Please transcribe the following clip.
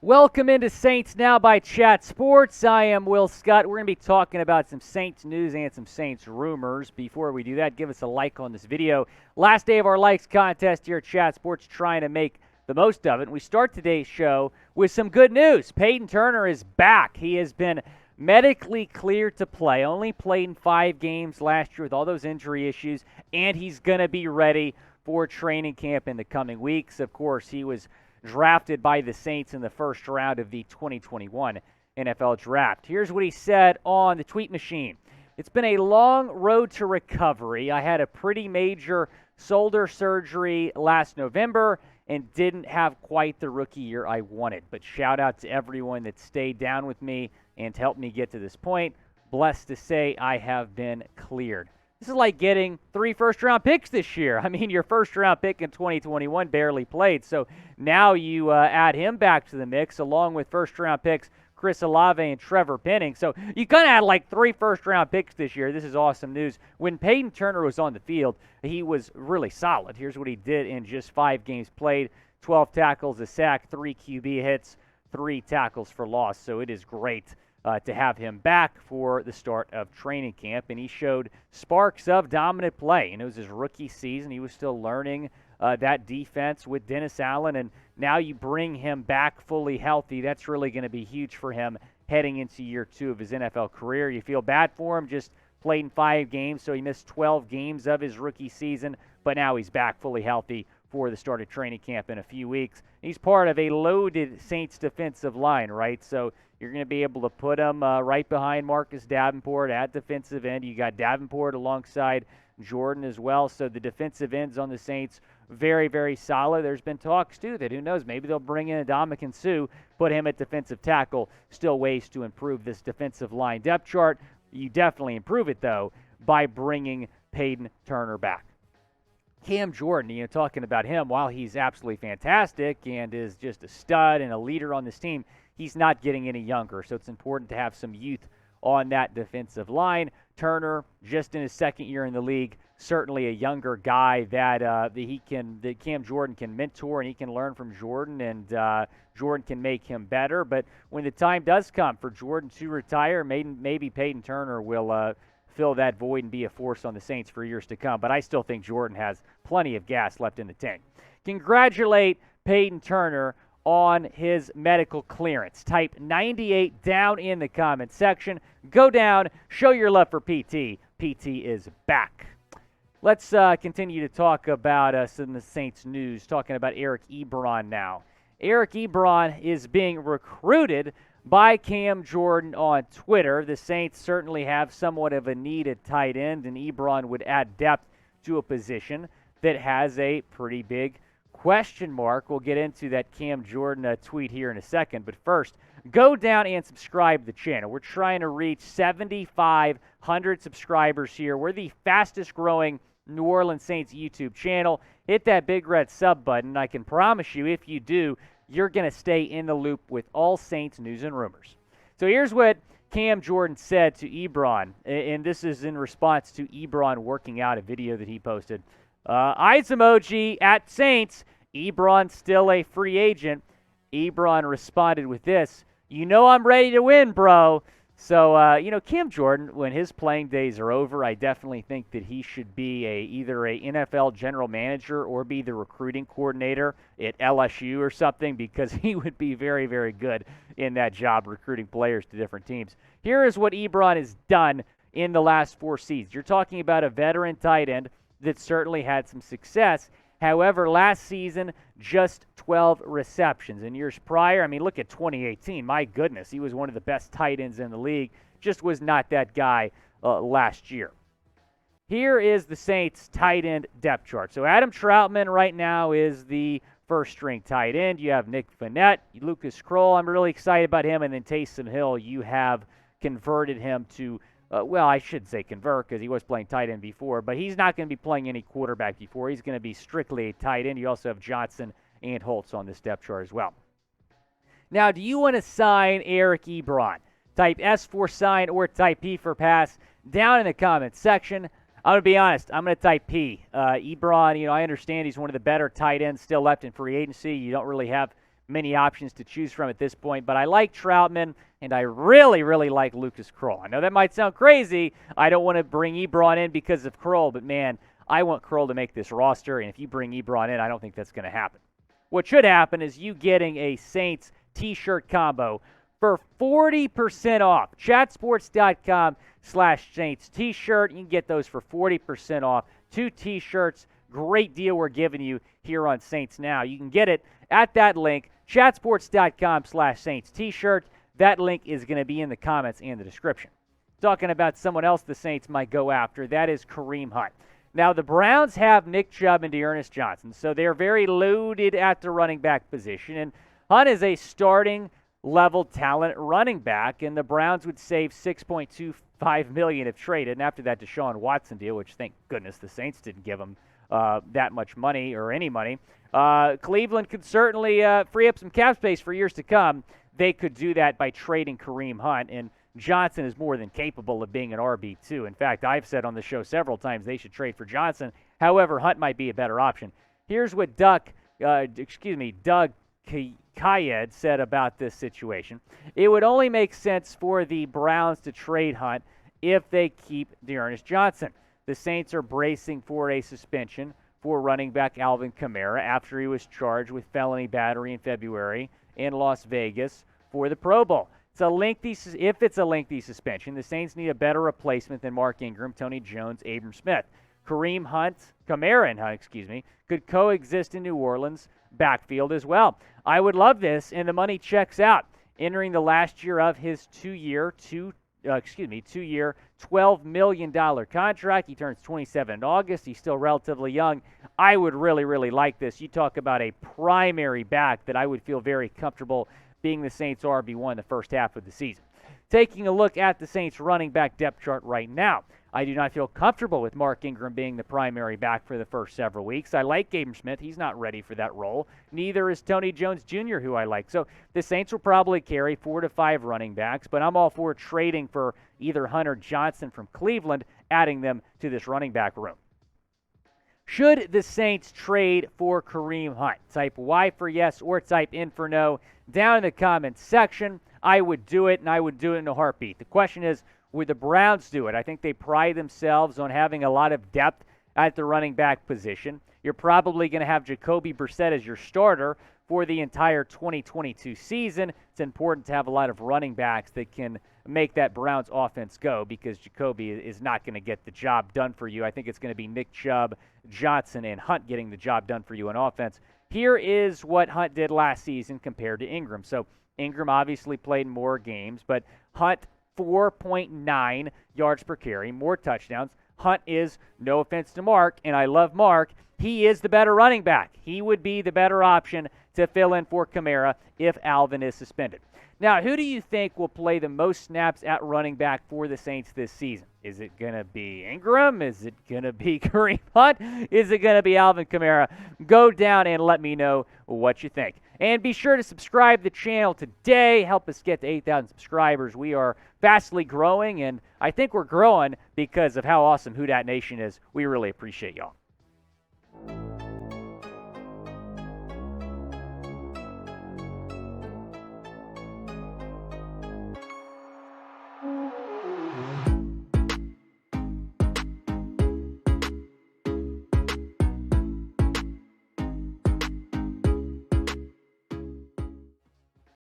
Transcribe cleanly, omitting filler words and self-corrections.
Welcome into Saints Now by Chat Sports. I am Will Scott. We're going to be talking about some Saints news and some Saints rumors. Before we do that, give us a like on this video. Last day of our likes contest here at Chat Sports, trying to make the most of it. We start today's show with some good news. Payton Turner is back. He has been medically cleared to play. Only played in 5 games last year with all those injury issues, and he's going to be ready for training camp in the coming weeks. Of course, he was drafted by the Saints in the first round of the 2021 NFL Draft. Here's what he said on the tweet machine. It's been a long road to recovery. I had a pretty major shoulder surgery last November and didn't have quite the rookie year I wanted. But shout out to everyone that stayed down with me and helped me get to this point. Blessed to say I have been cleared. This is like getting 3 first-round picks this year. I mean, your first-round pick in 2021 barely played. So now you add him back to the mix along with first-round picks Chris Olave and Trevor Penning. So you kind of had like 3 first-round picks this year. This is awesome news. When Payton Turner was on the field, he was really solid. Here's what he did in just 5 games played. 12 tackles, a sack, 3 QB hits, 3 tackles for loss. So it is great to have him back for the start of training camp. And he showed sparks of dominant play. And it was his rookie season. He was still learning that defense with Dennis Allen. And now you bring him back fully healthy. That's really going to be huge for him heading into year 2 of his NFL career. You feel bad for him, just played in 5 games, so he missed 12 games of his rookie season. But now he's back fully healthy for the start of training camp in a few weeks. He's part of a loaded Saints defensive line, right? So you're going to be able to put him right behind Marcus Davenport at defensive end. You got Davenport alongside Jordan as well. So the defensive ends on the Saints, very, very solid. There's been talks, too, that who knows, maybe they'll bring in Ndamukong Suh, put him at defensive tackle. Still ways to improve this defensive line depth chart. You definitely improve it, though, by bringing Payton Turner back. Cam Jordan, talking about him, while he's absolutely fantastic and is just a stud and a leader on this team, he's not getting any younger, so it's important to have some youth on that defensive line. Turner, just in his second year in the league, certainly a younger guy that Cam Jordan can mentor and he can learn from Jordan, and Jordan can make him better. But when the time does come for Jordan to retire, maybe Payton Turner will fill that void and be a force on the Saints for years to come. But I still think Jordan has plenty of gas left in the tank. Congratulate Payton Turner on his medical clearance. Type 98 down in the comment section. Go down, show your love for PT. PT is back. Let's continue to talk about some of the Saints news, talking about Eric Ebron now. Eric Ebron is being recruited by Cam Jordan on Twitter. The Saints certainly have somewhat of a need at tight end, and Ebron would add depth to a position that has a pretty big question mark. We'll get into that Cam Jordan tweet here in a second, but first, go down and subscribe to the channel. We're trying to reach 7,500 subscribers here. We're the fastest growing New Orleans Saints YouTube channel. Hit that big red sub button. I can promise you, if you do, you're going to stay in the loop with all Saints news and rumors. So here's what Cam Jordan said to Ebron, and this is in response to Ebron working out a video that he posted. Eyes emoji at Saints. Ebron still a free agent. Ebron responded with this: "You know I'm ready to win, bro." So, Cam Jordan, when his playing days are over, I definitely think that he should be either a NFL general manager or be the recruiting coordinator at LSU or something, because he would be very, very good in that job, recruiting players to different teams. Here is what Ebron has done in the last 4 seasons. You're talking about a veteran tight end that certainly had some success. However, last season, just 12 receptions. In years prior, look at 2018. My goodness, he was one of the best tight ends in the league. Just was not that guy last year. Here is the Saints' tight end depth chart. So Adam Troutman right now is the first-string tight end. You have Nick Vannett, Lucas Kroll. I'm really excited about him. And then Taysom Hill, you have converted him to I should say convert, because he was playing tight end before, but he's not going to be playing any quarterback before. He's going to be strictly a tight end. You also have Johnson and Holtz on this depth chart as well. Now, do you want to sign Eric Ebron? Type S for sign or type P for pass down in the comments section. I'm going to be honest. I'm going to type P. Ebron, I understand he's one of the better tight ends still left in free agency. You don't really have many options to choose from at this point, but I like Troutman, and I really, really like Lucas Kroll. I know that might sound crazy. I don't want to bring Ebron in because of Kroll, but man, I want Kroll to make this roster, and if you bring Ebron in, I don't think that's going to happen. What should happen is you getting a Saints t-shirt combo for 40% off. Chatsports.com/Saints t-shirt. You can get those for 40% off. 2 t-shirts. Great deal we're giving you here on Saints Now. You can get it at that link, chatsports.com/Saints t-shirt. That link is going to be in the comments and the description. Talking about someone else the Saints might go after, that is Kareem Hunt. Now, the Browns have Nick Chubb and Dearness-Johnson, so they're very loaded at the running back position, and Hunt is a starting level talent running back, and the Browns would save $6.25 million if traded. And after that Deshaun Watson deal, which thank goodness the Saints didn't give him that much money or any money, Cleveland could certainly free up some cap space for years to come. They could do that by trading Kareem Hunt, and Johnson is more than capable of being an RB2. In fact, I've said on the show several times they should trade for Johnson. However, Hunt might be a better option. Here's what Doug Kayed said about this situation. It would only make sense for the Browns to trade Hunt if they keep Dearness-Johnson. The Saints are bracing for a suspension for running back Alvin Kamara after he was charged with felony battery in February in Las Vegas for the Pro Bowl. If it's a lengthy suspension, the Saints need a better replacement than Mark Ingram, Tony Jones, Abram Smith. Kamara and Hunt, could coexist in New Orleans backfield as well. I would love this, and the money checks out. Entering the last year of his two-year, $12 million contract. He turns 27 in August. He's still relatively young. I would really, really like this. You talk about a primary back that I would feel very comfortable being the Saints' RB1 the first half of the season. Taking a look at the Saints' running back depth chart right now, I do not feel comfortable with Mark Ingram being the primary back for the first several weeks. I like Abram Smith. He's not ready for that role. Neither is Tony Jones Jr., who I like. So the Saints will probably carry 4 to 5 running backs, but I'm all for trading for either Hunt or Johnson from Cleveland, adding them to this running back room. Should the Saints trade for Kareem Hunt? Type Y for yes or type N for no down in the comments section. I would do it, and I would do it in a heartbeat. The question is, would the Browns do it? I think they pride themselves on having a lot of depth at the running back position. You're probably going to have Jacoby Brissett as your starter for the entire 2022 season. It's important to have a lot of running backs that can make that Browns offense go, because Jacoby is not going to get the job done for you. I think it's going to be Nick Chubb, Johnson, and Hunt getting the job done for you on offense. Here is what Hunt did last season compared to Ingram. So Ingram obviously played more games, but Hunt 4.9 yards per carry, more touchdowns. Hunt is, no offense to Mark, and I love Mark, he is the better running back. He would be the better option to fill in for Kamara if Alvin is suspended. Now, who do you think will play the most snaps at running back for the Saints this season? Is it going to be Ingram? Is it going to be Kareem Hunt? Is it going to be Alvin Kamara? Go down and let me know what you think. And be sure to subscribe to the channel today. Help us get to 8,000 subscribers. We are fastly growing, and I think we're growing because of how awesome Who Dat Nation is. We really appreciate y'all.